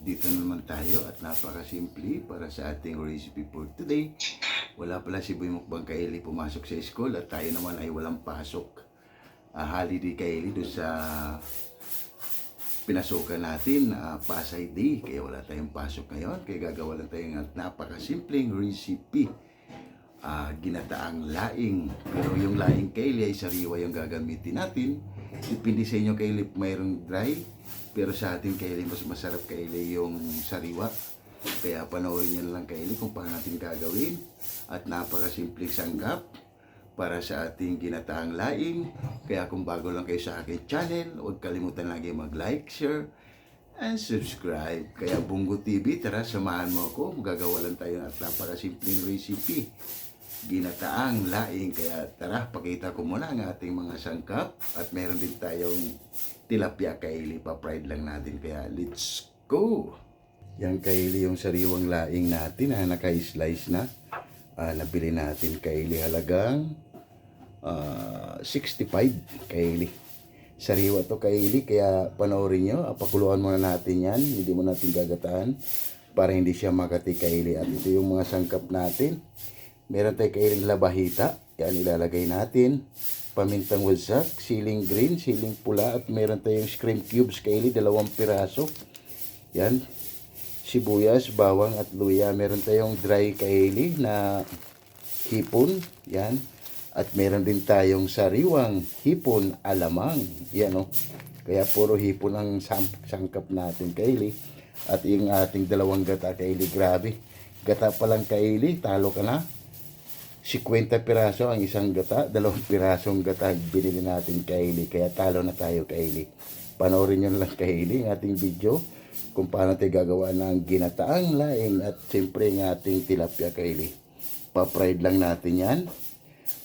Dito naman tayo at napaka-simple para sa ating recipe for today. Wala pala si Boy Mukbang Kaili pumasok sa school at tayo naman ay walang pasok. Holiday Kaili doon sa pinasukan natin, Pasay Day. Kaya wala tayong pasok ngayon. Kaya gagawa lang tayo ng napaka-simpleng recipe. Ginataang laing. Pero yung laing Kaili ay sariwa yung gagamitin natin. Depende sa inyo Kaili, mayroong dry. Pero sa atin Kaili, mas masarap Kaili yung sariwa. Kaya panoorin nyo lang Kaili kung paano natin gagawin. At napakasimpleng sanggap para sa ating ginataang laing. Kaya kung bago lang kayo sa akin channel, huwag kalimutan lagi mag-like, share, and subscribe. Kaya Bungo TV, tara samahan mo ako. Gagawa lang tayo at napakasimpleng recipe. Ginataang laing. Kaya tara, pakita ko muna ang ating mga sangkap. At meron din tayong tilapia Kaili, pa-fried lang natin. Kaya let's go! Yan Kaili yung sariwang laing natin na naka-slice na. Nabili natin Kaili halagang 65 Kaili. Sariwa to Kaili, kaya panoorin nyo. Pakuluan muna natin yan. Hindi mo natin gagataan para hindi siya makati Kaili. At ito yung mga sangkap natin. Meron tayo Kailing labahita. Yan ilalagay natin. Pamintang wasak, siling green, siling pula, at meron tayong scream cubes Kaili, 2 piraso. Yan. Sibuyas, bawang at luya. Meron tayong dry Kaili na hipon. Yan. At meron din tayong sariwang hipon alamang. Yan o. Kaya puro hipon ang sangkap natin Kaili. At yung ating 2 gata Kaili. Grabe. Gata pa lang Kaili, talo ka na. 50 piraso ang isang gata, 2 pirasong gata binili natin Kaili, kaya talo na tayo Kaili. Panoorin nyo lang Kaili ang ating video kung paano tayo gagawa ng ginataang laing at siyempre ng ating tilapia Kaili. Pa-fried lang natin yan.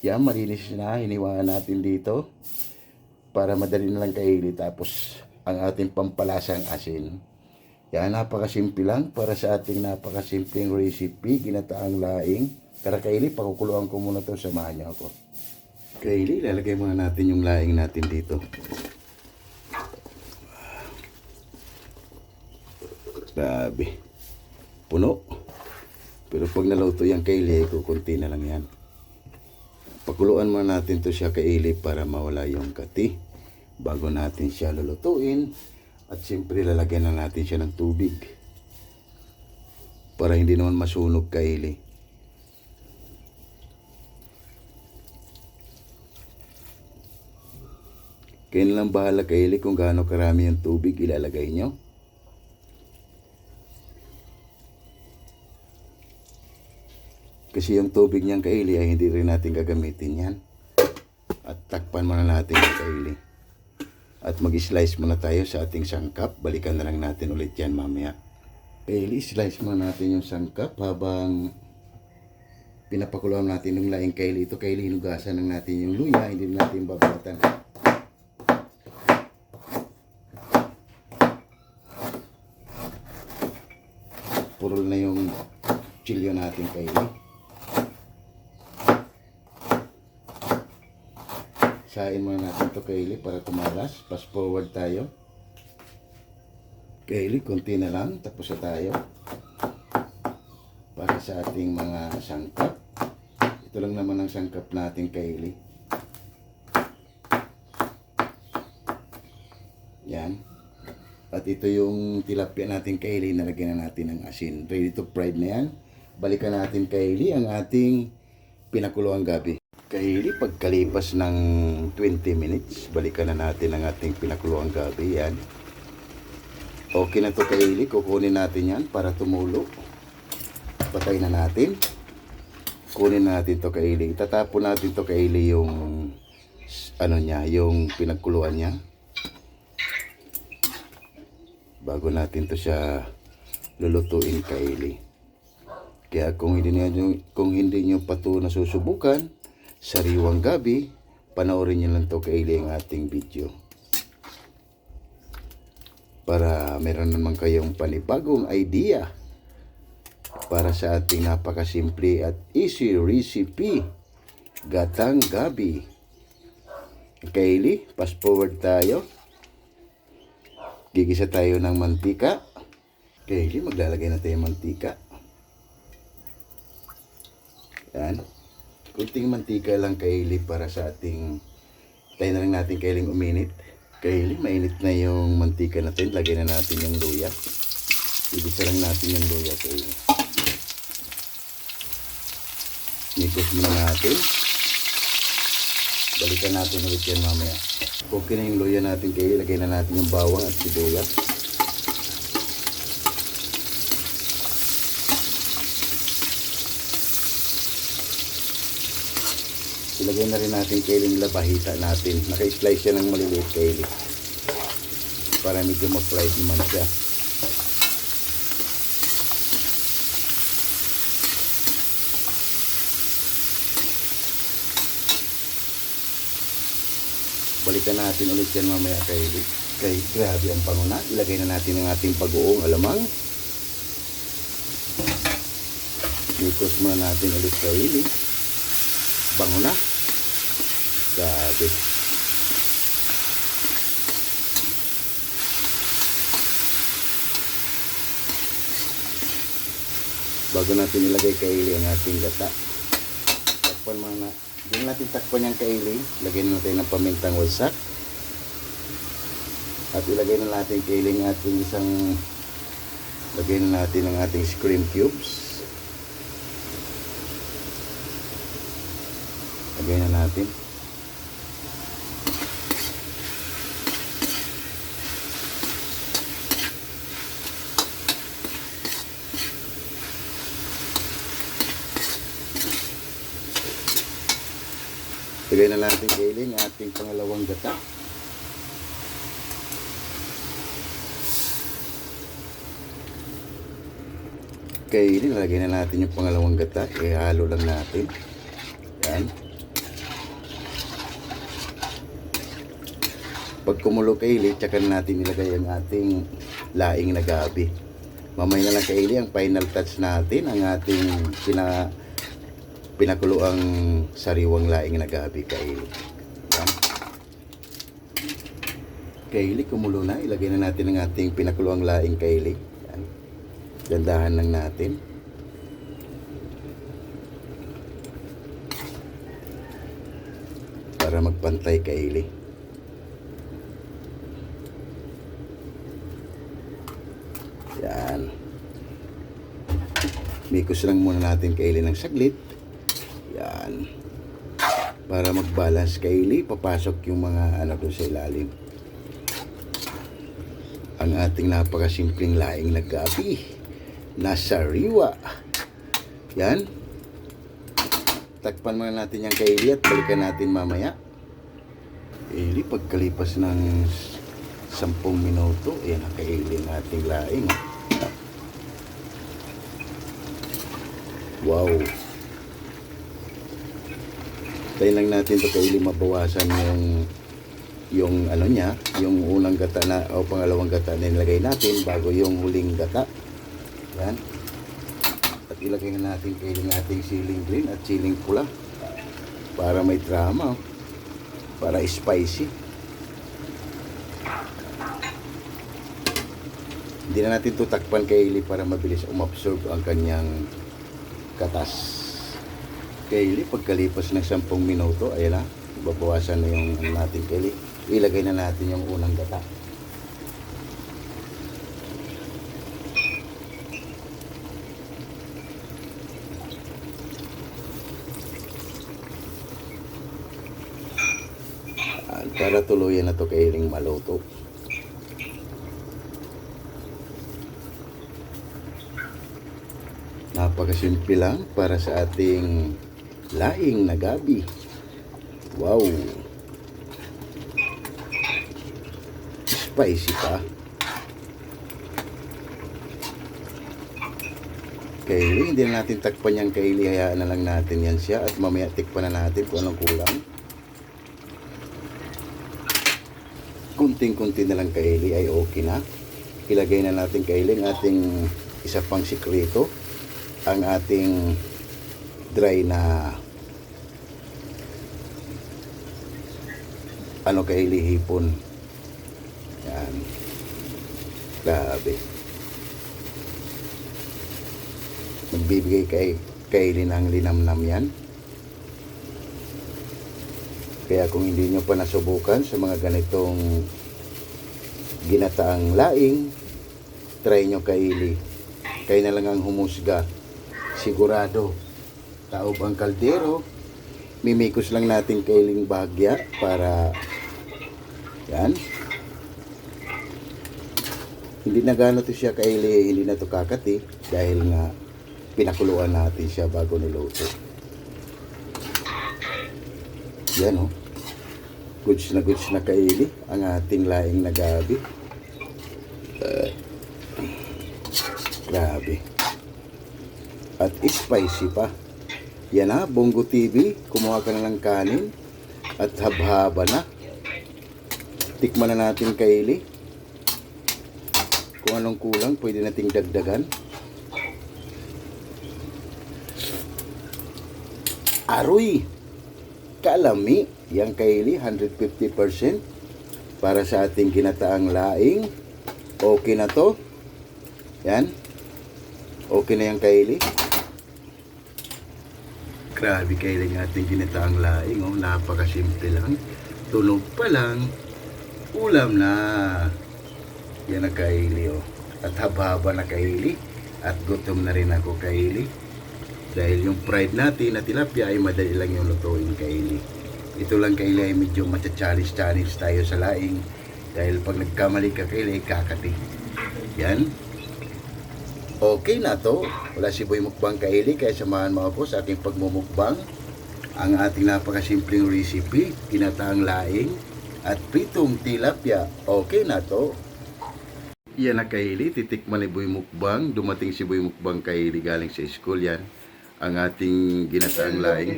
Yan, malinis na, hiniwaan natin dito para madali na lang Kaili. Tapos ang ating pampalasang asin. Yan, napakasimple lang para sa ating napakasimpleng recipe, ginataang laing. Tara Kaili, pakukuluan ko muna ito. Samahan niyo ako. Kaili, lalagay muna natin yung laing natin dito. Grabe. Puno. Pero pag naluto yung Kaili, kukunti na lang yan. Pakuluan muna natin to siya Kaili para mawala yung kati. Bago natin siya lulutuin. At siyempre lalagyan na natin siya ng tubig. Para hindi naman masunog Kaili. Kaya lang bahala Kaili kung gaano karami yung tubig ilalagay nyo. Kasi yung tubig niyang Kaili ay hindi rin natin gagamitin yan. At takpan muna natin yung Kaili. At mag-slice muna tayo sa ating sangkap. Balikan na lang natin ulit yan mamaya. Kaili, slice muna natin yung sangkap habang pinapakuluan natin yung laing Kaili. Ito Kaili, hinugasan lang natin yung luya. Hindi natin babalatan. Purol na yung chilyo natin Kaili. Sain muna natin to Kaili para tumalas. Fast forward tayo. Kaili, konti na lang. Tapos na tayo. Para sa ating mga sangkap. Ito lang naman ang sangkap natin Kaili. Yan. At ito yung tilapia natin Kaili, nalagyan na natin ng asin. Ready to fried na yan. Balikan natin Kaili ang ating pinakuluang gabi. Kaili, pagkalipas ng 20 minutes, balikan na natin ang ating pinakuluang gabi. Yan. Okay na to Kaili, kukunin natin yan para tumulo. Patay na natin. Kunin natin to Kaili. Tatapon natin to Kaili yung ano niya, yung pinagkuluan niya. Bago natin to siya lulutuin Kaili. Kaya kung hindi nyo pa to nasusubukan, sariwang gabi, panoorin nyo lang to Kaili ang ating video. Para meron naman kayong panibagong idea para sa ating napakasimple at easy recipe, gatang gabi. Kaili, fast forward tayo. Gigisa tayo ng mantika Kayli, maglalagay na tayo ng mantika. Yan. Kunting mantika lang, Kayli, para sa ating... Tayo na lang natin, Kayli, uminit. Kayli, mainit na yung mantika natin. Lagay na natin yung luya. Ibisa lang natin yung luya, Kayli. Nikos muna natin. Balikan natin ulit yan mamaya. Okay na yung luya natin, Kayli. Lagay na natin yung bawang at sibuyas. Ilagay na rin natin, Kayli, yung labahita natin. Naka-slice siya ng maliliit, Kayli. Para medyo ma-fried naman siya. Balikan natin ulit yan mamaya, Kayli. Kay grabe ang bango na. Ilagay na natin ang ating pag-uong alamang. Ikos muna natin ulit, Kayli. Bango na. Grabe. Bago natin ilagay, Kayli, ang ating gata, takpan muna. Hindi natin takpan yung Kayli. Lagay na natin ng pamintang wasak. At ilagay na natin, Kayli, ang ating lagay na natin ang ating cream cubes. Lagay na natin. Lagay na natin, Kayli, ang ating pangalawang gata. Kayli, lagay na natin yung pangalawang gata. Ihalo lang natin. Yan. Pag kumulo, Kayli, tsaka natin ilagay ang ating laing na gabi. Mamaya na lang, Kayli, ang final touch natin, ang ating pinakuloang sariwang laing na gabi, Kayli. Yan. Kayli, kumulo na. Ilagay na natin ang ating pinakuloang laing, Kayli. Yan. Gandahan lang natin. Para magpantay, Kayli. Yan. Mikos lang muna natin, Kayli, ng saglit. Yan. Para mag-balance, Kayli, papasok yung mga doon sa ilalim. Ang ating napakasimpleng laing na gabi na sariwa. Yan. Takpan muna natin yung, Kayli, at balikan natin mamaya. Kayli, pagkalipas ng 10 minuto, yan ang, Kayli, ng ating laing. Wow. Tayo lang natin ito, Kayli, mabawasan yung niya, yung unang gata na o pangalawang gata na nilagay natin bago yung huling gata. Yan. At ilagay na natin, Kayli, ng ating siling green at siling pula para may drama, para spicy. Hindi na natin ito takpan, Kayli, para mabilis umabsorb ang kanyang katas. Kayli, pagkalipas ng 10 minuto, ayan na, babawasan na yung natin, Kayli. Ilagay na natin yung unang gata. Para tuluyan na ito, Kayling, maluto. Napakasimple lang para sa ating laing na gabi. Wow. Spicy pa. Kayli, hindi na natin takpan yan, Kayli. Hayaan na lang natin yan siya at mamaya tikpan na natin kung anong kulang. Kunting-kunti na lang, Kayli, ay okay na. Ilagay na natin, Kayli, ang ating isa pang sikreto, ang ating dry na Kayli, hipon. Yan. Grabe. Magbibigay kay Kylie ng linamnam yan. Kaya kung hindi nyo pa nasubukan sa mga ganitong ginataang laing, try nyo Kylie. Kayo na lang ang humusga. Sigurado, taob ang kaldero. Mimikos lang natin Kylie bahagya para yan. Hindi na gano'n to siya Kylie, hindi na to kakati dahil nga pinakuluan natin siya bago niluto. Yan oh. Goods na Kylie ang ating laing na gabi. Grabe. At spicy pa. Yan ha, Bongo TV, kumuha ka na ng kanin at habhaba na. Tikman na natin Kylie. Kung anong kulang, pwede nating dagdagan. Aroy! Kalami, yang Kylie, 150% para sa ating ginataang laing. Okay na to. Yan. Okay na yang Kylie. Grabe Kylie ng ating ginataang laing. Oh, napakasimple lang. Tunog pa lang. Ulam na. Yan na Kylie. Oh. At haba-haba na Kylie. At gutom na rin ako Kylie. Dahil yung fried natin na tilapia ay madali lang yung lutuin Kylie. Ito lang Kylie ay medyo matcha-challenge tayo sa laing. Dahil pag nagkamali ka Kylie, kakati. Yan. Okay na to. Wala si Boy Mukbang Kylie, kaya samahan mo ako sa aking pagmumukbang. Ang ating napakasimpleng recipe, ginataang laing at pritong tilapia. Okay na to. Yan na Kylie, titikman ni Boy Mukbang. Dumating si Boy Mukbang Kylie galing sa school yan. Ang ating ginataang laing.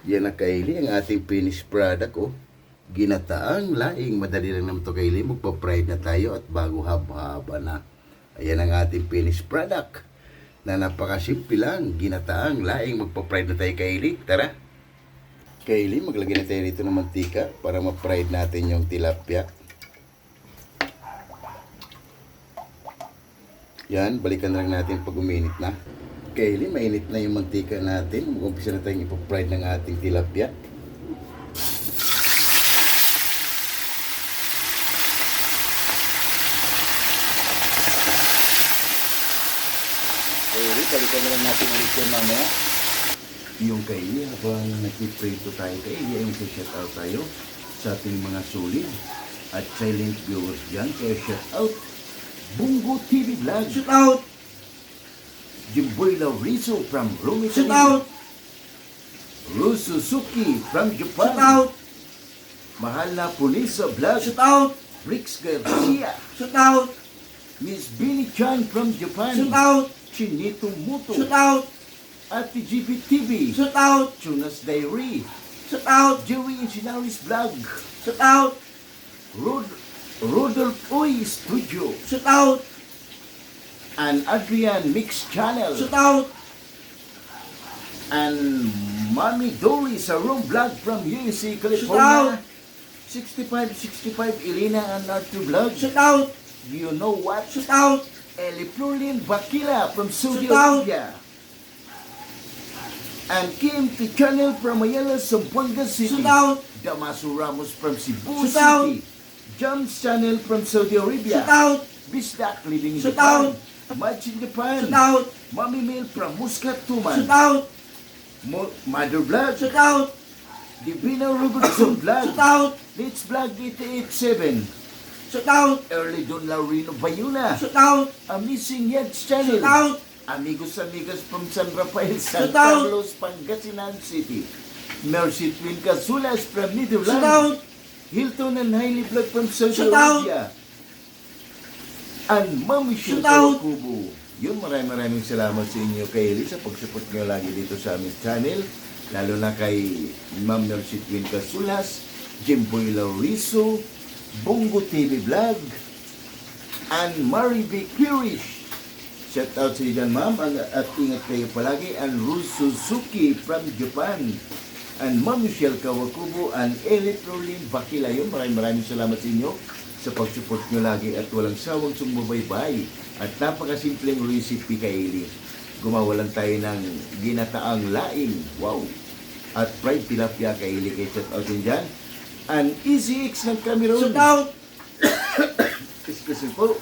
Yan na Kylie, ang ating finished product oh. Ginataang laing. Madali lang naman to Kylie. Magpa-fried na tayo at bago haba-haba na. Ayan ang ating finished product. Na napakasimple lang. Ginataang laing. Magpa-fried na tayo Kylie. Tara. Kylie, maglagay na tayo rito ng mantika para ma-fried natin yung tilapia. Yan, balikan na lang natin pag uminit na. Kylie, mainit na yung mantika natin. Mag-umpisa na tayong ipa-fried ng ating tilapia. Kylie, balikan na lang natin ulit yan mamaya. Yung Kylie, habang nag-prito tayo Kylie, yung shout out tayo sa ating mga solid at silent viewers dyan. Kaya shout out Bongo TV Vlog. Shoot out! Jimboy Laurizo from Rome, Shoot Italy. out! Ru Suzuki from Japan. Shoot out! Mahal na Punisa Vlog. Shoot out! Rix Garcia. Shoot out! Miss Billy Chan from Japan. Shoot out! Chinito Muto. Shoot out! Ate GB TV. Shoot out! Tunas Diary. Shoot out! Jerry Inchinaris Vlog. Shoot out! Rodolph Oy Studio. Shoot out! And Adrian Mix Channel. Shoot out! And Mommy Dory sa Room Vlog from USA, Shout California. 6565 Elena and Arthur Vlog. Shoot out! You know what? Shoot out! Eli Florlin Bakila from Saudi Shout out! Arabia. And Kim T. Channel from Ayala, Zamboanga City. Shoot out! Damaso Ramos from Cebu Shout out! City. John's Channel from Saudi Arabia. Shoot out! Bisdak living in Shout Japan. out! Match in Japan. Shoot out! Mami Mail from Muscat Shoot Tuman. out! Mother Vlog. Shoot out! Divina Robertson Vlog. Shoot out! Let's Vlog 887. Shoot out! Early Don Laurino Bayuna. Shoot out! Amazing Yeds Channel. Shoot out! Amigos from San Rafael, San Shout out! Carlos, Pangasinan City. Mercy Twin Casulas from Netherlands. Shoot out! Hilton and Hailey Vlog from Saudi Shout out! Arabia. And Mami Shout Shoot out! Kubo. Yun, maraming salamat sa inyo Kylie sa pag-support nyo lagi dito sa aming channel. Lalo na kay Ma'am Mercy Twin Casulas, Jimboy Laurizo, Bongo TV Vlog, and Mari B. Kirish. Shout out sa iyo dyan, ma'am, at ingat kayo palagi. And Ru Suzuki from Japan, and Ma'am Michelle Kawakubo, and Eli Florlin Bakila. Yun, maraming salamat sa inyo sa sa pag-support nyo lagi at walang sawang sumubaybay. At napakasimpleng recipe Kaili. Gumawa lang tayo ng ginataang laing. Wow! At fried tilapia Kaili. Kaya shout out din dyan. An Easy X ng Cameroon. Shoot out! Excuse po.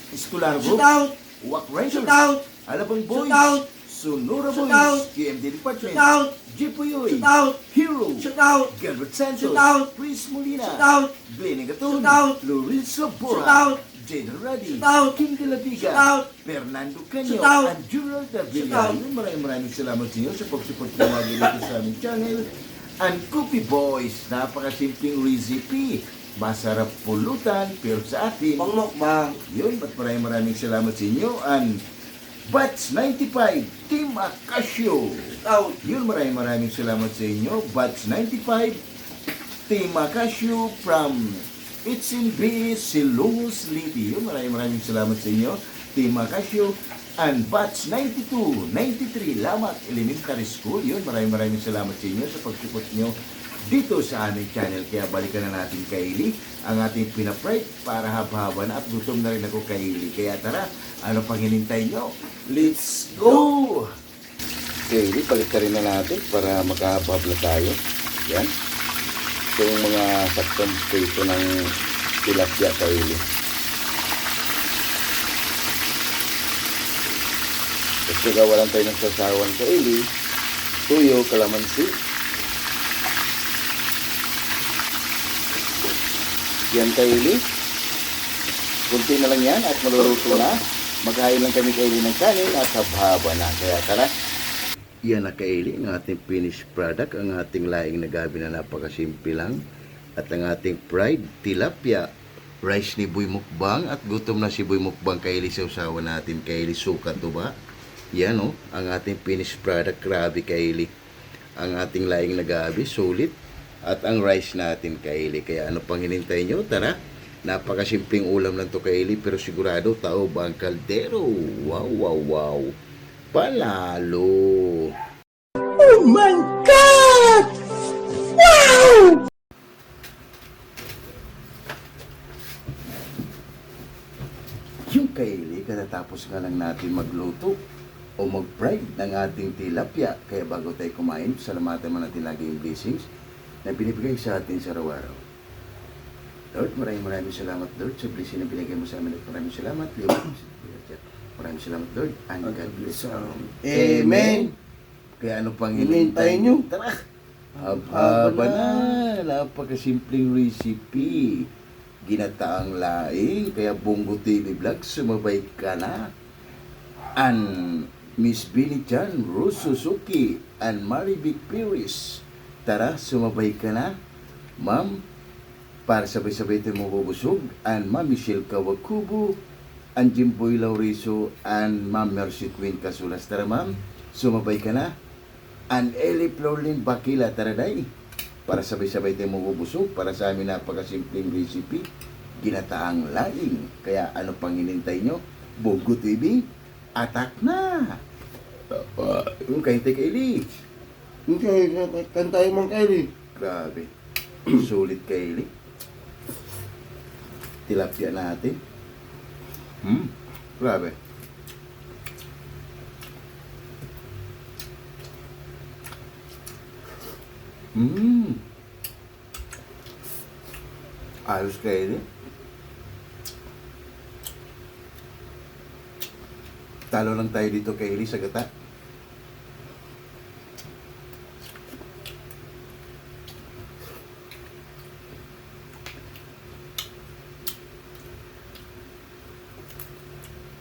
Escolar Shoot Group. out! Wak Rangers. Shoot out! Alabang Boys. Shoot out! Sonora Shoot Boys. out! KMD Department. Shoot out! Jipoyoy. Shoot out! Hero. Shoot out! Gilbert Santos. Shoot out! Chris Molina. Shoot out! Blenny Gatun. Shoot out! Lorenzo Shoot Bora. out! Jaden Ruddy. Shoot out! King de la Viga. Shoot out! Fernando Canyo. Shoot out! And Gerald Shoot Davila. out! Maraming salamat sa inyo sa pag-support po lagi dito sa aming channel. And Coffee Boys. Napakasimpleng recipe. Masarap pulutan. Pero sa atin, Pangmukbang. yun, at maraming salamat sa inyo. And Bats 95, Team Acasio. Shoot out! Yun, maraming salamat sa inyo. Bats 95, Team Acasio from Itzinby, Silongos, Liti. Yun, maraming salamat sa inyo. Team Acasio. And Bats 92, 93, Lamat Elementary School. Yun, maraming salamat sa inyo sa pag-support nyo dito sa aming channel. Kaya balikan na natin Kaili ang ating pinapride para haba-haba na at gutom na rin ako Kaili. Kaya tara, ano pang hinintay nyo? Let's go! Kaili, balik ka rin na natin para makahabla tayo. Yan. Ito yung mga saktong prito ng tilapia Kaili. Kasi gawalan tayo ng sasawan Kaili. Tuyo, kalamansi. Yan Kaili. Kunti na lang yan at maluluto na. Maghahain lang kami Kaili ng kanin at habhaba na. Kaya tara. Yan na Kaili, ang ating finished product. Ang ating laing na gabi na napakasimple lang. At ang ating fried tilapia. Rice ni Boy Mukbang. At gutom na si Boy Mukbang Kaili sa usawa natin. Kaili, sukat to ba? Yan o, ang ating finished product. Grabe Kaili. Ang ating laing na gabi, sulit. At ang rice natin Kaili. Kaya ano pang hinintay nyo? Tara. Napakasimpleng ulam lang to Kaili. Pero sigurado tao ba ang kaldero? Wow, wow, wow. Palalo. Oh my God! Wow! Yung Kaili, katatapos nga lang natin magluto o mag-fried ng ating tilapia. Kaya bago tayo kumain, salamatan mo natin lagi yung blessings na binibigay sa atin sa araw-araw. Lord, maraming salamat Lord sa blessing na binigay mo sa amin at maraming salamat Lord. Maraming salamat Lord and God bless you. Amen. Kaya ano pang Hinintay nyo? Tara! Haba na! Napakasimpleng recipe. Ginataang laing, kaya Bongo TV Vlog, sumabay ka na. And Miss Billy Chan, Rose Suzuki, and Maribik Piris. Tara, sumabay ka na, ma'am, para sabay-sabay tayo mabubusog. And Ma'am Michelle Kawakubo, and Jimboy Lauriso, and Ma'am Mercy Queen Casulas. Tara, ma'am, sumabay ka na. And Ellie Florlin Bakila, tara day. Para sabay-sabay tayo mabubusog. Para sa amin napakasimpleng recipe, ginataang laing. Kaya ano pang hinintay nyo? Bongo TV, atak na! Yung kahintay Kaili. Okay, kantay mong Kaili. Grabe. Sulit Kaili. Tilapia natin. Grabe. Ayos Kaili. Talo lang tayo dito Kaili sa gata.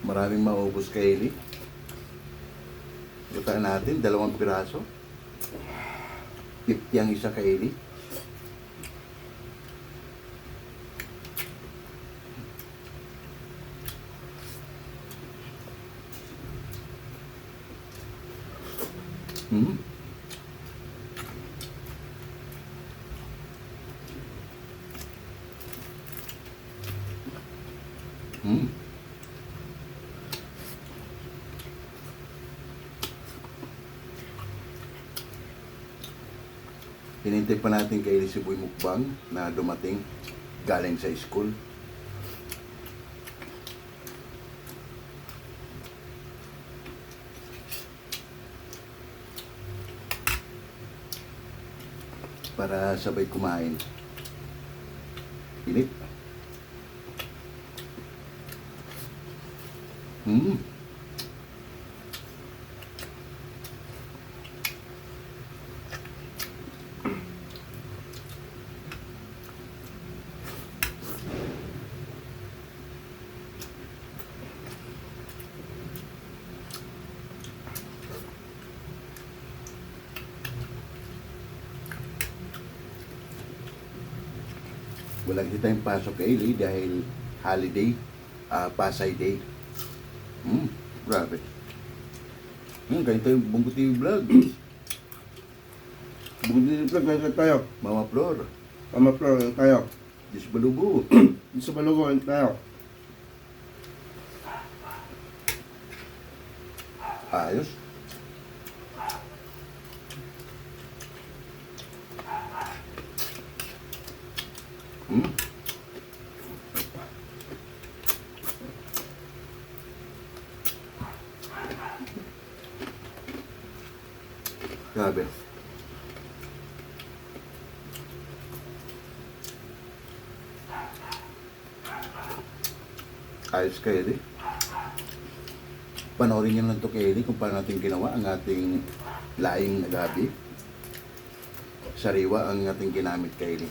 Maraming maubos Kaili. Gata natin, 2 piraso. 50 ang isa Kaili. Hinintay pa natin kay si Boy Mukbang na dumating galing sa school. para sabay kumain. Init. Hmm. Wala kasi tayong pasok kay Eli dahil holiday, Pasay Day. Grabe. Ganito yung Bungo TV Vlog. Bumili vlog na tayo. Mama Flor, Mama Flor, yan tayo. Diyos Balugo. Dito sa Balugo, yan tayo. Ayos. Hmm. Grabe. Ayos kayo, Eli. Panoorin nyo lang ito kay Eli kung paano natin ginawa ang ating laing na gabi. Sariwa ang ating ginamit kay Eli.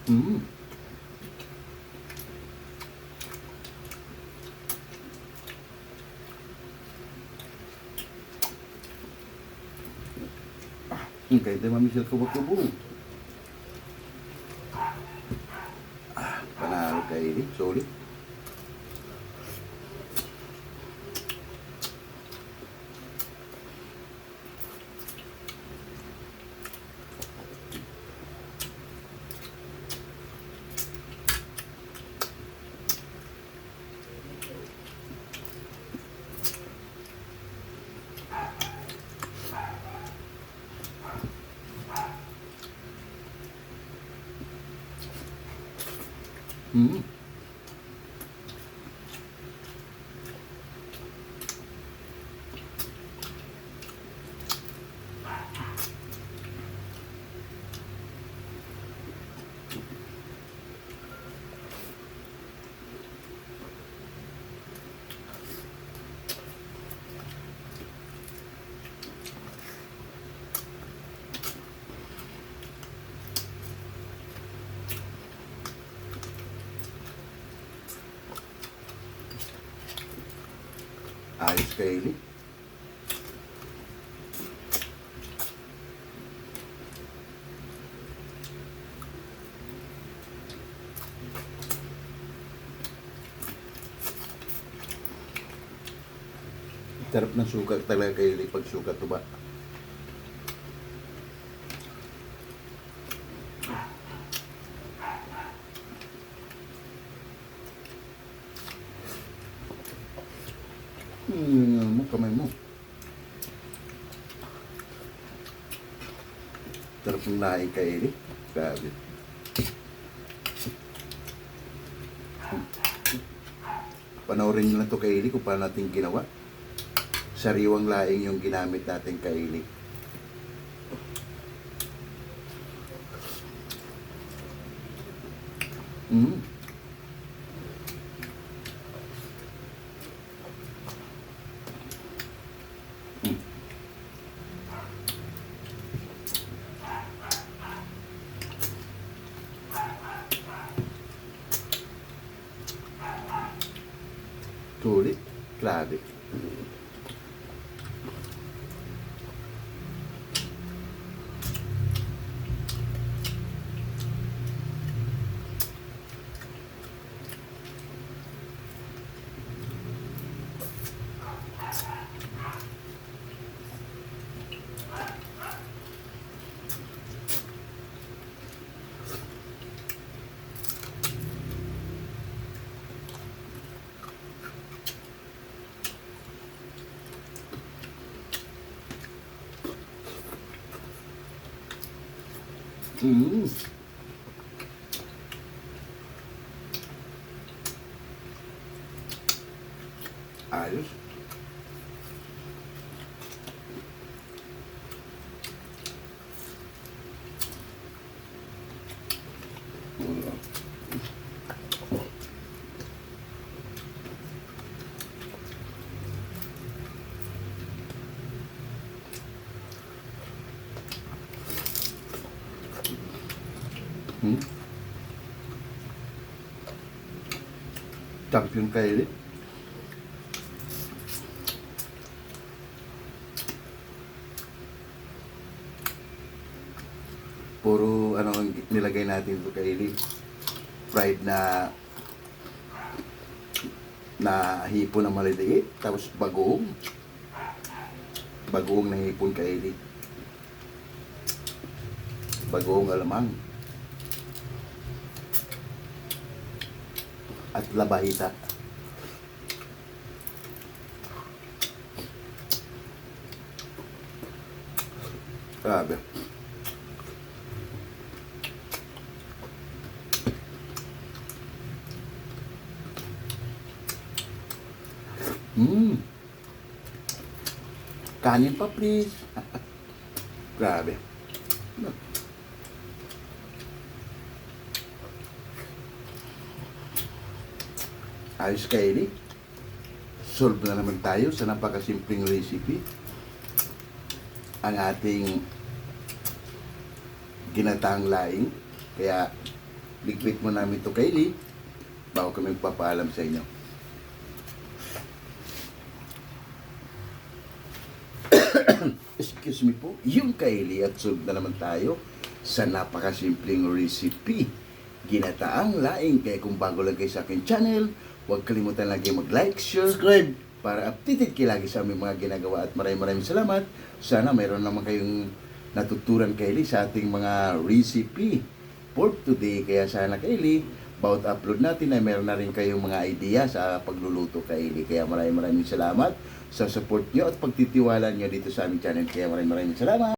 Mm. Kahit na mamisal kubog-kubog. Panalo kay Eli. Solid. Mm. Ayos kay Eli. Sarap ng suka talaga kay Eli pag suka tuba. Kamay mo. Sarap ng laing kay Eli. Grabe. Panoorin nyo lang ito kay Eli kung paano natin ginawa. Sariwang laing yung ginamit natin kay Eli. Mm. Sulit. Grabe. Mm. Ayos. Hmm? Champion kayo rin. Puro ano ang nilagay natin ito kaili. Fried na hipon na maliliit. Tapos bagoong. Bagoong na hipon kaili. Bagoong alamang. At labahita. Grabe. Kanin pa please. Grabe. Ayos kaili. Solve na naman tayo sa napakasimpleng recipe. Ang ating ginataang laing. Kaya ligpit mo namin ito kaili bago kami magpapaalam sa inyo. Excuse me po, yung kaili at solve na naman tayo sa napakasimpleng recipe. Ginataang laing. Kaya kung bago lang kayo sa akin channel, huwag kalimutan lagi mag-like, share, Subscribe. para updated kayo lagi sa aming mga ginagawa at maraming salamat. Sana mayroon naman kayong natuturan kaili sa ating mga recipe for today. Kaya sana kaili, bawat upload natin ay meron na rin kayong mga idea sa pagluluto kaili. Kaya maraming salamat sa support nyo at pagtitiwala nyo dito sa aming channel. Kaya maraming salamat.